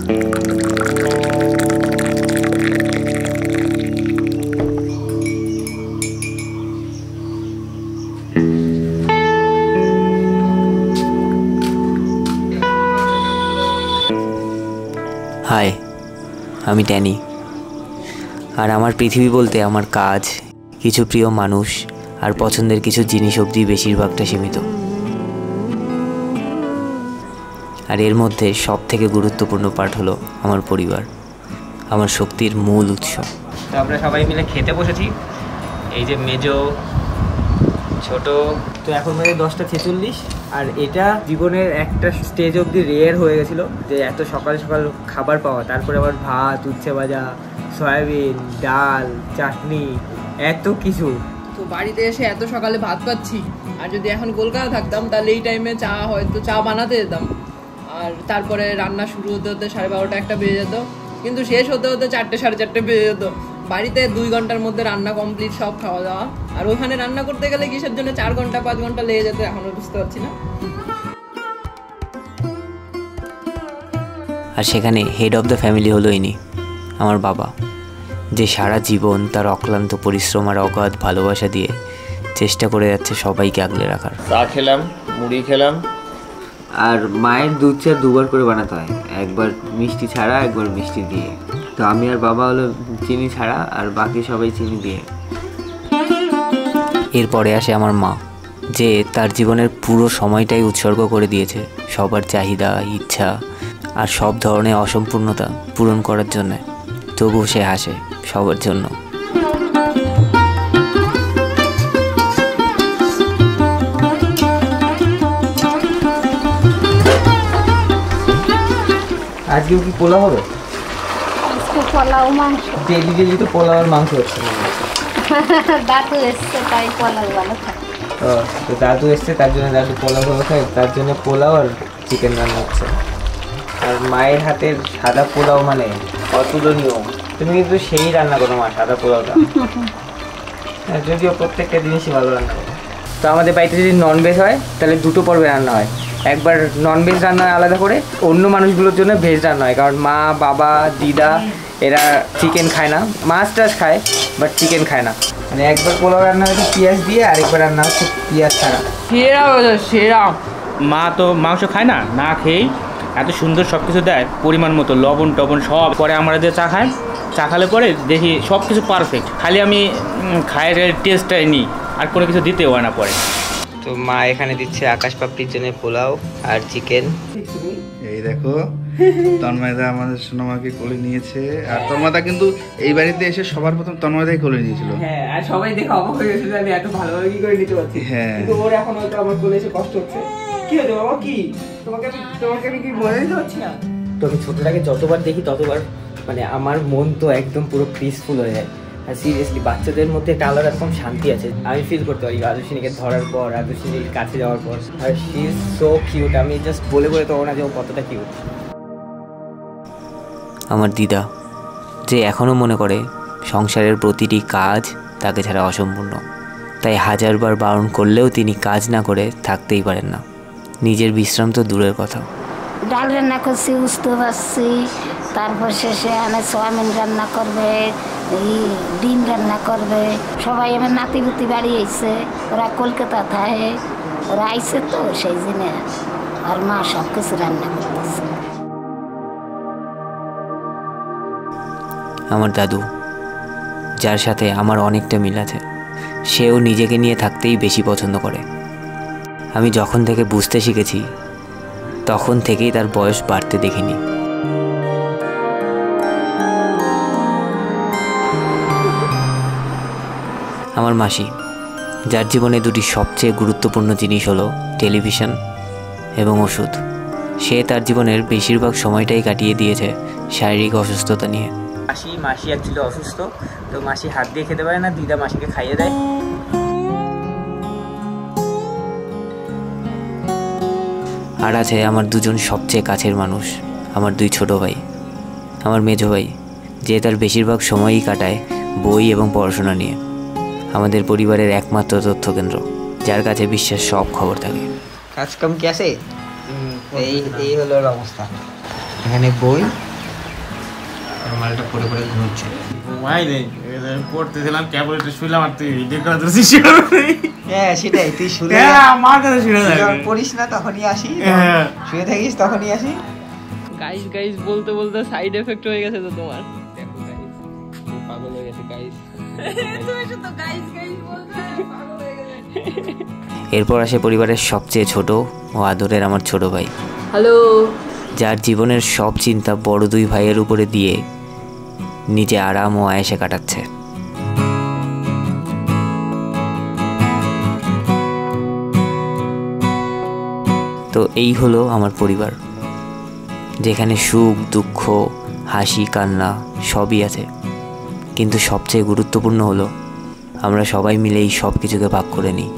High, আমি Danny. আর আমার পৃথিবী বলতে আমার কাজ, কিছু প্রিয় মানুষ আর পছন্দের কিছু জিনিস অবধি বেশিরভাগটা সীমিত। আর এর মধ্যে সব থেকে গুরুত্বপূর্ণ পার্ট হলো আমার পরিবার, আমার শক্তির মূল উৎস। তো আমরা সবাই মিলে খেতে বসেছি। এই যে মেজো, ছোট। তো এখন মানে 10:46, আর এটা জীবনের একটা স্টেজ অবধি রেয়ার হয়ে গেছিলো যে এত সকাল সকাল খাবার পাওয়া, তারপরে আবার ভাত, উচ্ছে ভাজা, সয়াবিন, ডাল, চাটনি, এত কিছু। তো বাড়িতে এসে এত সকালে ভাত পাচ্ছি, আর যদি এখন কলকাতা থাকতাম তাহলে এই টাইমে হয়তো চা বানাতে যেতাম, আর তারপরে রান্না শুরু হতে হতে 12:30 একটা বেজে যেত, কিন্তু শেষ হতে হতে 4টে 4:30 বেজে যেত। বাড়িতে 2 ঘন্টার মধ্যে রান্না কমপ্লিট, সব খাওয়া দাওয়া। আর ওখানে রান্না করতে গেলে কিসের জন্য 4 ঘন্টা 5 ঘন্টা লেগে যেত এখনো বুঝতে পারছি না। আর সেখানে হেড অফ দ্য ফ্যামিলি হলো ইনি, আমার বাবা, যে সারা জীবন তার অক্লান্ত পরিশ্রম আর অগাধ ভালোবাসা দিয়ে চেষ্টা করে যাচ্ছে সবাইকে আগলে রাখার। চা খেলাম, মুড়ি খেলাম। আর মায়ের দুধ চা 2বার করে বানাতে হয়, একবার মিষ্টি ছাড়া, একবার মিষ্টি দিয়ে। তো আমি আর বাবা হলো চিনি ছাড়া, আর বাকি সবাই চিনি দিয়ে। এরপরে আসে আমার মা, যে তার জীবনের পুরো সময়টাই উৎসর্গ করে দিয়েছে সবার চাহিদা, ইচ্ছা আর সব ধরনের অসম্পূর্ণতা পূরণ করার জন্য। তবুও সে হাসে সবার জন্য। আজকেও কি পোলাও হবে? আজকে পোলাও মাংস। ডেলি তো পোলাও আর মাংস হচ্ছে। দাদু এসছে তাই পোলাও ভালো খায়। তো দাদু এসছে তার জন্য দাদু পোলাও ভালো খায়, তার জন্য পোলাও আর চিকেন রান্না হচ্ছে। আর মায়ের হাতের সাদা পোলাও মানে অতুলনীয়। তুমি কিন্তু সেই রান্না করো মা, সাদা পোলাওটা। যদিও প্রত্যেকটা জিনিসই ভালো রান্না করো। তো আমাদের বাড়িতে যদি ননভেজ হয় তাহলে 2টো পর্বে রান্না হয়। একবার ননভেজ রান্না হয় আলাদা করে, অন্য মানুষগুলোর জন্য ভেজ রান্না হয়। কারণ মা, বাবা, দিদা এরা চিকেন খায় না, মাছ টাছ খায়, বাট চিকেন খায় না। মানে একবার পোলাও রান্না হচ্ছে পেঁয়াজ দিয়ে, আরেকবার রান্না হচ্ছে পেঁয়াজ ছাড়া। সেরা মা তো মাংস খায় না, না খেয়েই এত সুন্দর সব কিছু দেয়, পরিমাণ মতো লবণ টবণ সব। পরে আমরা যে চা খাই, চা খালে পরে দেখি সব কিছু পারফেক্ট, খালি আমি খায়ের টেস্টটাই নিই, আর কোনো কিছু দিতে হয় না পরে। তো মা এখানে দিচ্ছে আকাশ পাপড়ির জন্য পোলাও আর চিকেন। এই দেখো তন্ময়দা আমাদের সোনামাকে কোলে নিয়েছে, আর তন্ময়দা কিন্তু এই বাড়িতে এসে সবার প্রথম তন্ময়দাই কোলে নিয়েছিল। হ্যাঁ, আর সবাই দেখে অবাক হয়ে গেছিল আমি এত ভালোভাবে কি করে নিতে পারছি। হ্যাঁ, কিন্তু ওর এখন হয়তো আমার কোলে এসে কষ্ট হচ্ছে। কি হলো বাবা, কি তোমাকে আমি কি মনে দিতে পারছি না? তো আমি ছোটটাকে যতবার দেখি ততবার মানে আমার মন তো একদম পুরো পিসফুল হয়ে যায়। আর সিরিয়াসলি বাচ্চাদের মধ্যে একটা আলাদা রকম শান্তি আছে, আমি ফিল করতে পারি আদর্শিনীকে ধরার পর, আদর্শিনীর কাছে যাওয়ার পর। আর শি ইজ সো কিউট, আমি জাস্ট বলে তো না যে ও কতটা কিউট। আমার দিদা, যে এখনও মনে করে সংসারের প্রতিটি কাজ তাকে ছাড়া অসম্পূর্ণ, তাই হাজারবার বারণ করলেও তিনি কাজ না করে থাকতেই পারেন না। নিজের বিশ্রাম তো দূরের কথা। ডাল রান্না করছি, উস্তে পারছি, তারপর শেষে আনে সোয়াবিন রান্না করবে, ডিম রান্না করবে। সবাই আমার নাতিপুতি বাড়ি আইছে, ওরা কলকাতা থাকে, ওরা আইছে তো সেই জন্য আর মা সব কিছু রান্না করতেছে। আমার দাদু, যার সাথে আমার অনেকটা মিল আছে, সেও নিজেকে নিয়ে থাকতেই বেশি পছন্দ করে। আমি যখন থেকে বুঝতে শিখেছি তখন থেকেই তার বয়স বাড়তে দেখিনি। আমার মাসি, যার জীবনে দুটি সবচেয়ে গুরুত্বপূর্ণ জিনিস হলো টেলিভিশন এবং ওষুধ। সে তার জীবনের বেশিরভাগ সময়টাই কাটিয়ে দিয়েছে শারীরিক অসুস্থতা নিয়ে। মাসি অ্যাকচুয়ালি অসুস্থ, তো মাসি হাত দিয়ে খেতে পারে না, দিদা মাসিকে খাইয়ে দেয়। আর আছে আমার দুজন সবচেয়ে কাছের মানুষ, আমার 2 ছোট ভাই। আমার মেজো ভাই, যে তার বেশিরভাগ সময়ই কাটায় বই এবং পড়াশোনা নিয়ে। আমাদের পরিবারের একমাত্র তথ্যকেন্দ্র, যার কাছে বিশ্বের সব খবর থাকে। কাজকাম কি আছে? এই হলো অবস্থা। এখানে বই, আর মালটা পড়ে পড়ে ঘুমোচ্ছে। ঘুমাই নেই, পড়তেছিলাম কেবল একটু শুইলাম আর তুই ভিডিও করা ধরছিস। হ্যাঁ সেটাই, তুই শুনে আমার কাছে শুনে পড়িস না তখনই আসি, হ্যাঁ। শুয়ে থাকিস তখনই আসি। গাইস গাইস বলতে বলতে সাইড এফেক্ট হয়ে গেছে তো তোমার। দেখো গাইস, পাগল হয়ে গেছে গাইস। তুমি শুধু গাইস গাইস বলতে পাগল হয়ে গেছে। এরপর আসে পরিবারের সবচেয়ে ছোট ও আদরের আমার ছোট ভাই, হ্যালো। যার জীবনের সব চিন্তা বড় দুই ভাইয়ের উপরে দিয়ে নিজে আরাম ও আয়েশে কাটাচ্ছে। তো এই হলো আমার পরিবার, যেখানে সুখ দুঃখ হাসি কান্না সবই আছে, কিন্তু সবচেয়ে গুরুত্বপূর্ণ হলো আমরা সবাই মিলে এই সব কিছুকে ভাগ করে নিই।